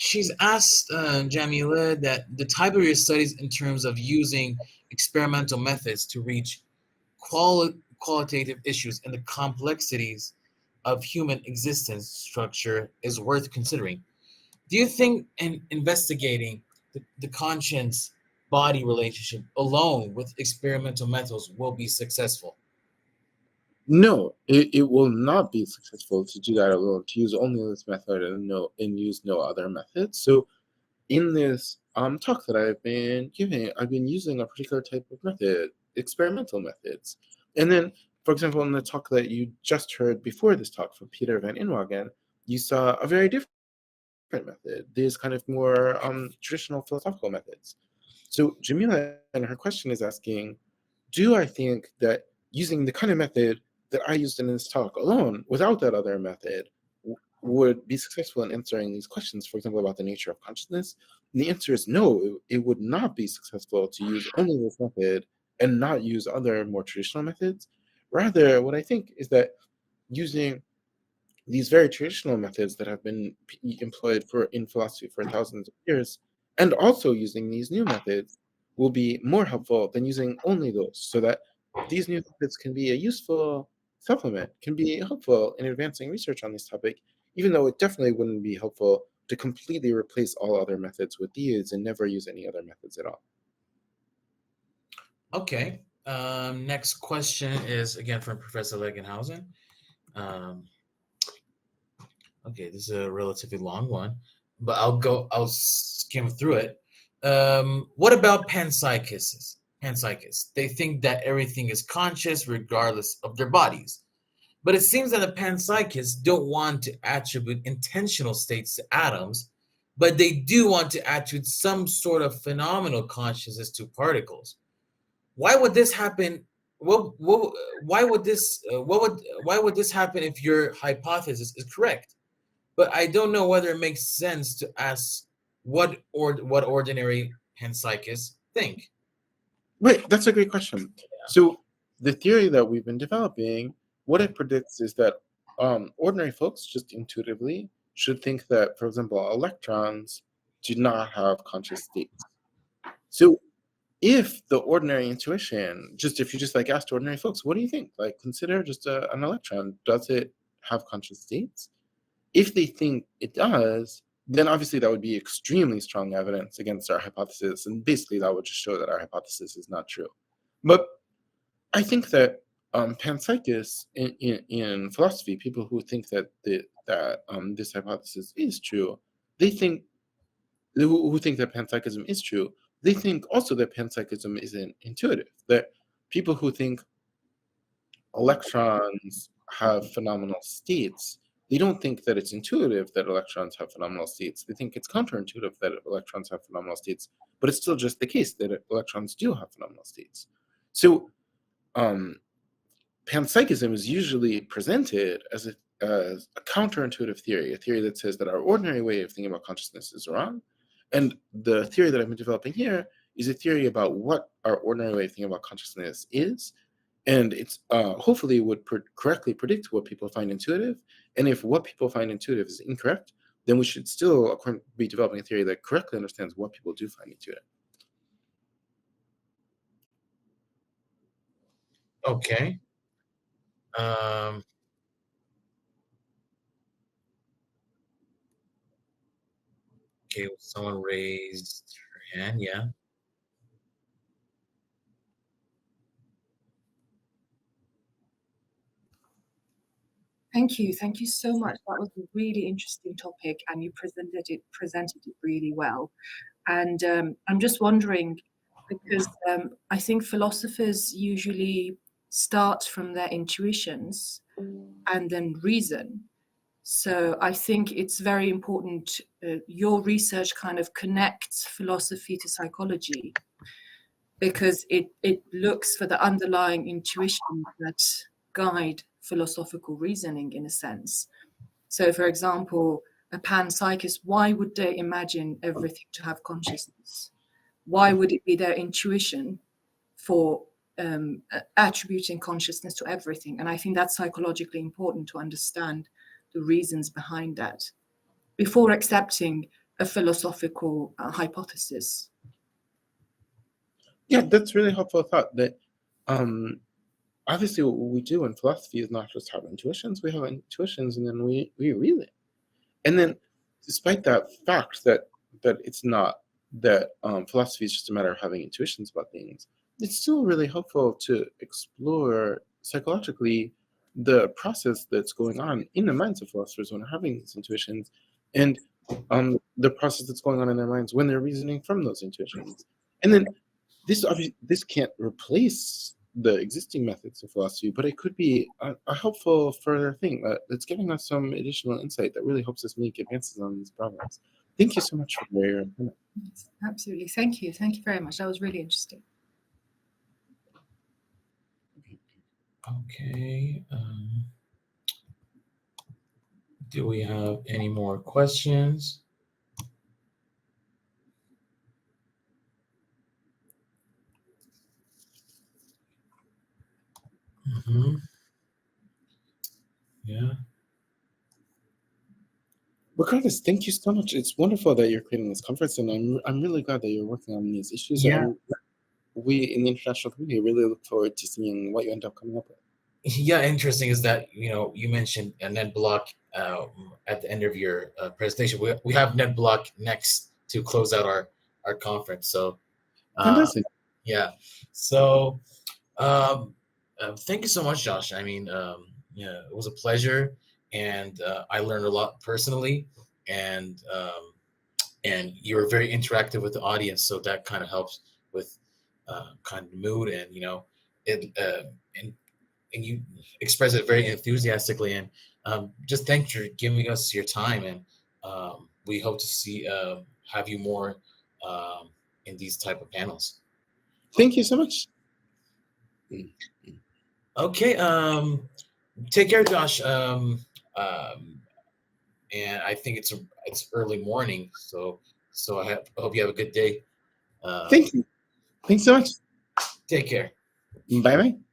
She's asked Jamila that the type of your studies in terms of using experimental methods to reach qualitative issues and the complexities of human existence structure is worth considering. Do you think in investigating the conscience body relationship alone with experimental methods will be successful? No, it will not be successful to do that alone, to use only this method and use no other methods. So in this talk that I've been giving, I've been using a particular type of method, experimental methods. And then, for example, in the talk that you just heard before this talk from Peter van Inwagen, you saw a very different method, these kind of more traditional philosophical methods. So Jamila, in her question, is asking, do I think that using the kind of method that I used in this talk alone, without that other method, would be successful in answering these questions, for example, about the nature of consciousness? And the answer is no, it would not be successful to use only this method and not use other more traditional methods. Rather, what I think is that using these very traditional methods that have been employed in philosophy for thousands of years, and also using these new methods, will be more helpful than using only those, so that these new methods can be a useful supplement, can be helpful in advancing research on this topic, even though it definitely wouldn't be helpful to completely replace all other methods with these and never use any other methods at all. Okay. Next question is again from Professor Legenhausen. Um, okay, this is a relatively long one, but I'll skim through it. What about panpsychists? Panpsychists, they think that everything is conscious regardless of their bodies. But it seems that the panpsychists don't want to attribute intentional states to atoms, but they do want to attribute some sort of phenomenal consciousness to particles. Why would this happen? Why would this happen if your hypothesis is correct? But I don't know whether it makes sense to ask what ordinary panpsychists think. Right, that's a great question. So the theory that we've been developing, what it predicts is that ordinary folks just intuitively should think that, for example, electrons do not have conscious states. So if the ordinary intuition, if you just like asked ordinary folks, what do you think? Like consider just an electron, does it have conscious states? If they think it does, then obviously that would be extremely strong evidence against our hypothesis, and basically that would just show that our hypothesis is not true. But I think that panpsychists in philosophy, people who think that this hypothesis is true, they think who think that panpsychism is true, they think also that panpsychism isn't intuitive. That people who think electrons have phenomenal states, they don't think that it's intuitive that electrons have phenomenal states. They think it's counterintuitive that electrons have phenomenal states, but it's still just the case that electrons do have phenomenal states. So panpsychism is usually presented as a counterintuitive theory, a theory that says that our ordinary way of thinking about consciousness is wrong. And the theory that I've been developing here is a theory about what our ordinary way of thinking about consciousness is. And it's hopefully would correctly predict what people find intuitive. And if what people find intuitive is incorrect, then we should still be developing a theory that correctly understands what people do find intuitive. Okay. Okay, someone raised her hand. Yeah. Thank you. Thank you so much. That was a really interesting topic, and you presented it really well. And I'm just wondering, because I think philosophers usually start from their intuitions and then reason. So I think it's very important. Your research kind of connects philosophy to psychology, because it looks for the underlying intuitions that guide philosophical reasoning in a sense. So, for example, a panpsychist, why would they imagine everything to have consciousness? Why would it be their intuition for attributing consciousness to everything? And I think that's psychologically important to understand the reasons behind that before accepting a philosophical hypothesis. Yeah, that's really helpful thought. That obviously what we do in philosophy is not just have intuitions. We have intuitions, and then we read it. And then, despite that fact that it's not that philosophy is just a matter of having intuitions about things, it's still really helpful to explore psychologically the process that's going on in the minds of philosophers when they're having these intuitions, and the process that's going on in their minds when they're reasoning from those intuitions. And then this can't replace the existing methods of philosophy, but it could be a helpful further thing that's giving us some additional insight that really helps us make advances on these problems. Thank you so much for your comment. Yes, absolutely. Thank you. Thank you very much. That was really interesting. Okay. Do we have any more questions? Mm-hmm. Yeah. Regardless, thank you so much. It's wonderful that you're creating this conference, and I'm really glad that you're working on these issues. Yeah. And we in the international community really look forward to seeing what you end up coming up with. Yeah, interesting is that, you mentioned a net block at the end of your presentation. We have net block next to close out our conference. So Fantastic. yeah. So thank you so much, Josh. I mean, yeah, it was a pleasure, and I learned a lot personally, and you were very interactive with the audience, so that kind of helps with kind of mood, and it and you express it very enthusiastically, and just thanks for giving us your time, and we hope to see have you more in these type of panels. Thank you so much. Okay, take care, Josh. And I think it's early morning, so I hope you have a good day. Thank you. Thanks so much. Take care. Bye bye.